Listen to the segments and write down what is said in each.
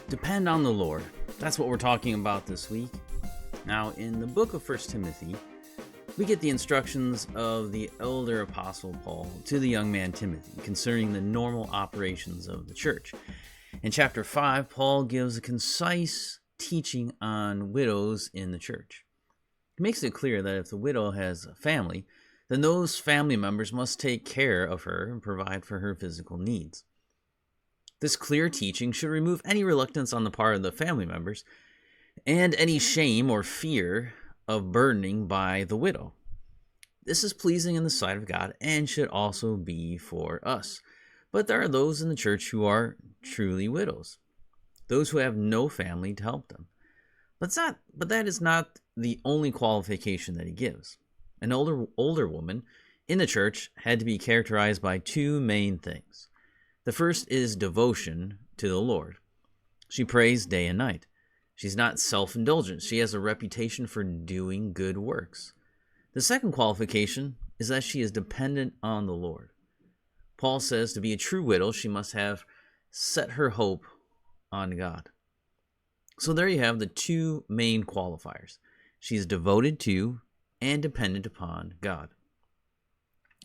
Depend on the Lord. That's what we're talking about this week. Now, in the book of 1 Timothy, we get the instructions of the elder apostle Paul to the young man Timothy concerning the normal operations of the church. In chapter 5, Paul gives a concise teaching on widows in the church. He makes it clear that if the widow has a family, then those family members must take care of her and provide for her physical needs. This clear teaching should remove any reluctance on the part of the family members and any shame or fear of burdening by the widow. This is pleasing in the sight of God and should also be for us. But there are those in the church who are truly widows, those who have no family to help them. But that is not the only qualification that he gives. An older woman in the church had to be characterized by two main things. The first is devotion to the Lord. She prays day and night. She's not self-indulgent. She has a reputation for doing good works. The second qualification is that she is dependent on the Lord. Paul says to be a true widow, she must have set her hope on God. So there you have the two main qualifiers. She is devoted to and dependent upon God.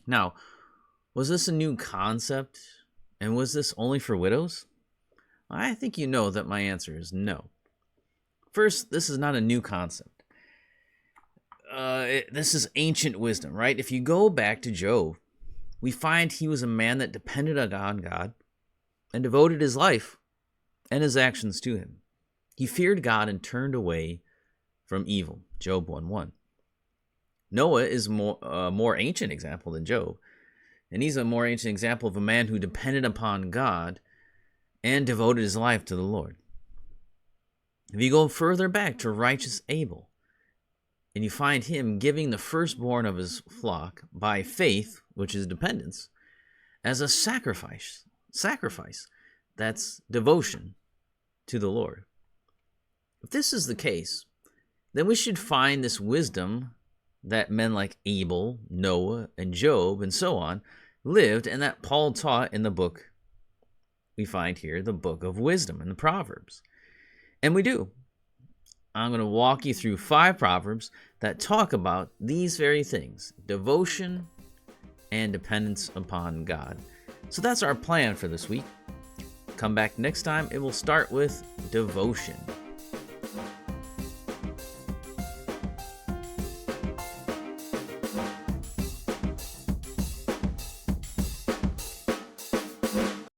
Now, was this a new concept? And was this only for widows? I think you know that my answer is no. First, this is not a new concept. This is ancient wisdom, right? If you go back to Job, we find he was a man that depended on God and devoted his life and his actions to him. He feared God and turned away from evil. Job 1:1. Noah is a more ancient example than Job. And he's a more ancient example of a man who depended upon God and devoted his life to the Lord. If you go further back to righteous Abel, and you find him giving the firstborn of his flock by faith, which is dependence, as a sacrifice. That's devotion to the Lord. If this is the case, then we should find this wisdom that men like Abel, Noah, and Job, and so on, lived, and that Paul taught in the book we find here, the book of wisdom in the Proverbs. And we do. I'm going to walk you through 5 Proverbs that talk about these very things, devotion and dependence upon God. So that's our plan for this week. Come back next time. It will start with devotion.